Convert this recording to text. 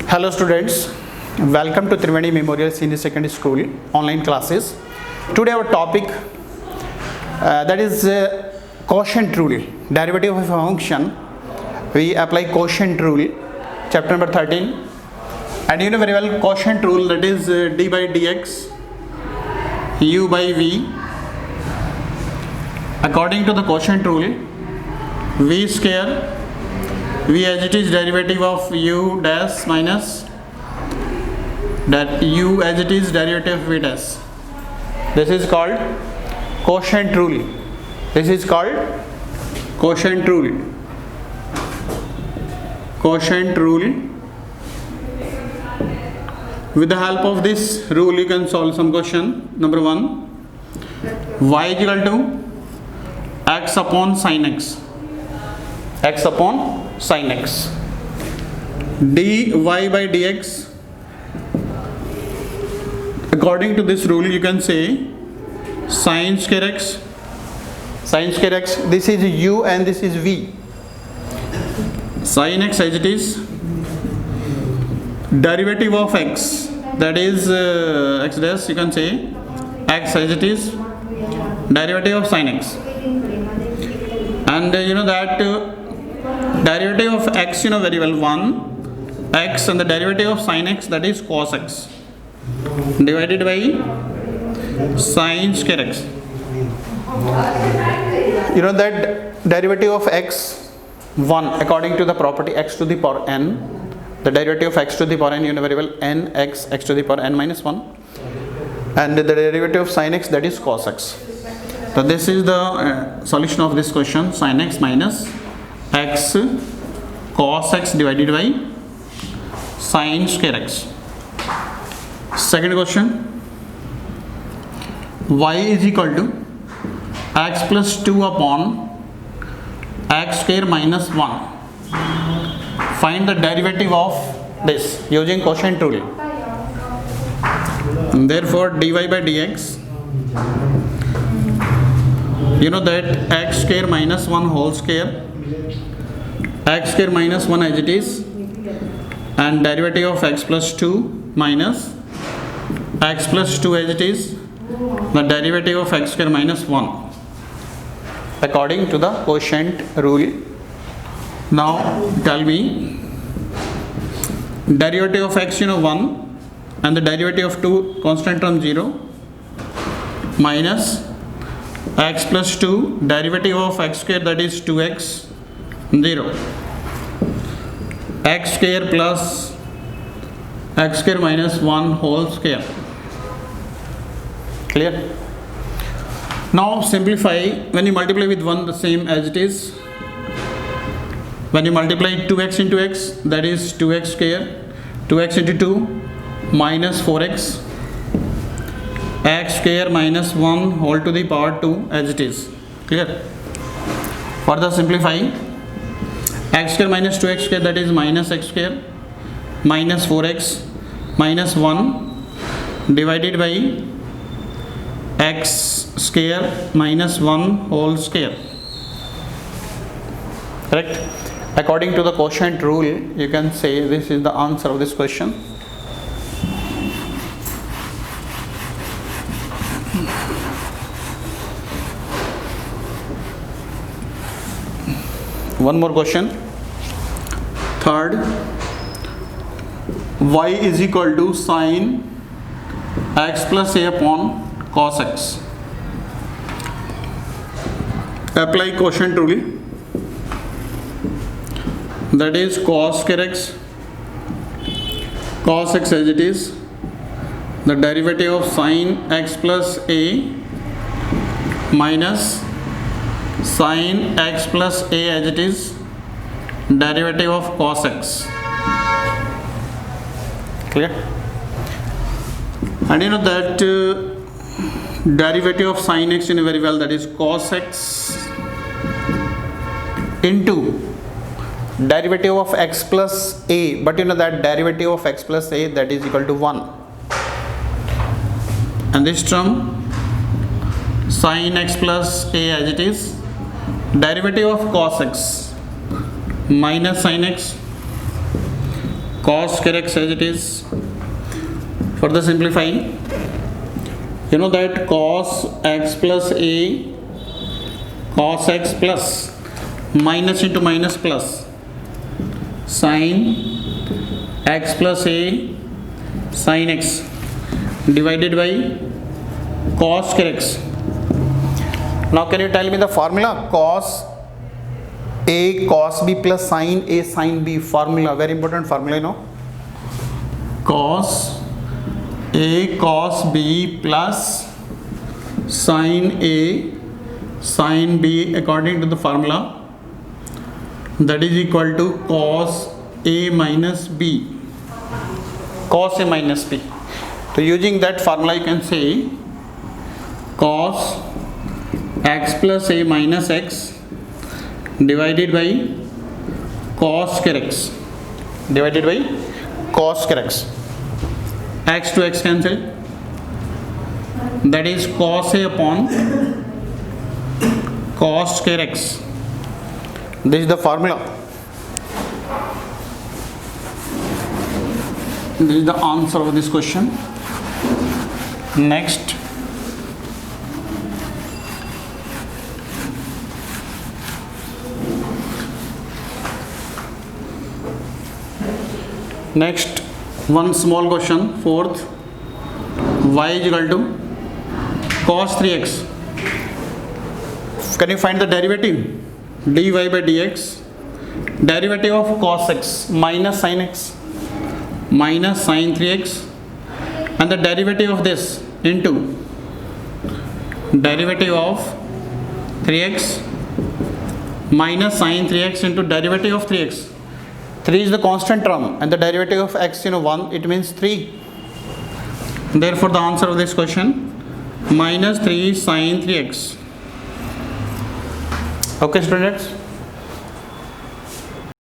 Hello students, welcome to Triveni Memorial Senior Secondary School online classes. Today our topic that is quotient rule, derivative of a function. We apply quotient rule, chapter number 13, and you know very well quotient rule, that is d by dx u by v. According to the quotient rule, v square v as it is derivative of u dash minus that u as it is derivative of v dash. This is called quotient rule. This is called quotient rule. Quotient rule. With the help of this rule, you can solve some question. Number 1, y is equal to x upon sin x. X upon sin x. dy by dx. According to this rule, you can say sin square x. Sin square x. This is u and this is v. Sin x as it is. Derivative of x, that is x dash, you can say x as it is. Derivative of sin x. And you know that derivative of x, you know very well, 1 x, and the derivative of sin x, that is cos x, divided by sin square x. You know that derivative of x 1 according to the property x to the power n, the derivative of x to the power n, you know very well, n x to the power n minus 1, and the derivative of sin x, that is cos x. So this is the solution of this question: sin x minus x cos x divided by sin square x. Second question: y is equal to x plus 2 upon x square minus 1. Find the derivative of this using quotient rule. And therefore dy by dx, you know that x square minus 1 whole square, x square minus 1 as it is, and derivative of x plus 2 minus x plus 2 as it is, the derivative of x square minus 1 according to the quotient rule. Now tell me, derivative of x, you know, 1, and the derivative of 2 constant term 0, minus x plus 2 derivative of x square, that is 2x, 0, x square plus x square minus 1 whole square. Clear? Now simplify. When you multiply with 1, the same as it is. When you multiply 2x into x, that is 2x square, 2x into 2 minus 4x, x square minus 1 whole to the power 2 as it is. Clear? Further simplify, x square minus 2x square, that is minus x square, minus 4x minus 1 divided by x square minus 1 whole square. Correct? According to the quotient rule, you can say this is the answer of this question. One more question. Third, y is equal to sin x plus a upon cos x. Apply quotient rule, that is cos square x, cos x as it is, the derivative of sin x plus a minus sin x plus a as it is, derivative of cos x. Clear? And you know that derivative of sin x, you know very well, that is cos x into derivative of x plus a, but you know that derivative of x plus a, that is equal to 1, and this term sin x plus a as it is, derivative of cos x minus sin x cos square x as it is. Further simplify, you know that cos x plus a, cos x plus minus into minus plus sin x plus a sin x divided by cos square x. Now can you tell me the formula? Cos a cos b plus sin a sin b, formula, very important formula, you know. Cos a cos b plus sin a sin b according to the formula, that is equal to cos a minus b, cos a minus b. So using that formula you can say cos x plus a minus x divided by cos square x, divided by cos square x. X to x cancel, that is cos a upon cos square x. This is the formula. This is the answer of this question. Next, one small question, fourth. Y is equal to cos 3x. Can you find the derivative? Dy by dx, derivative of cos x minus sin x minus sin 3x, and the derivative of this into derivative of 3x minus sin 3x into derivative of 3x. 3 is the constant term and the derivative of x, 1, it means 3. Therefore the answer of this question minus 3 sin 3x. Okay students.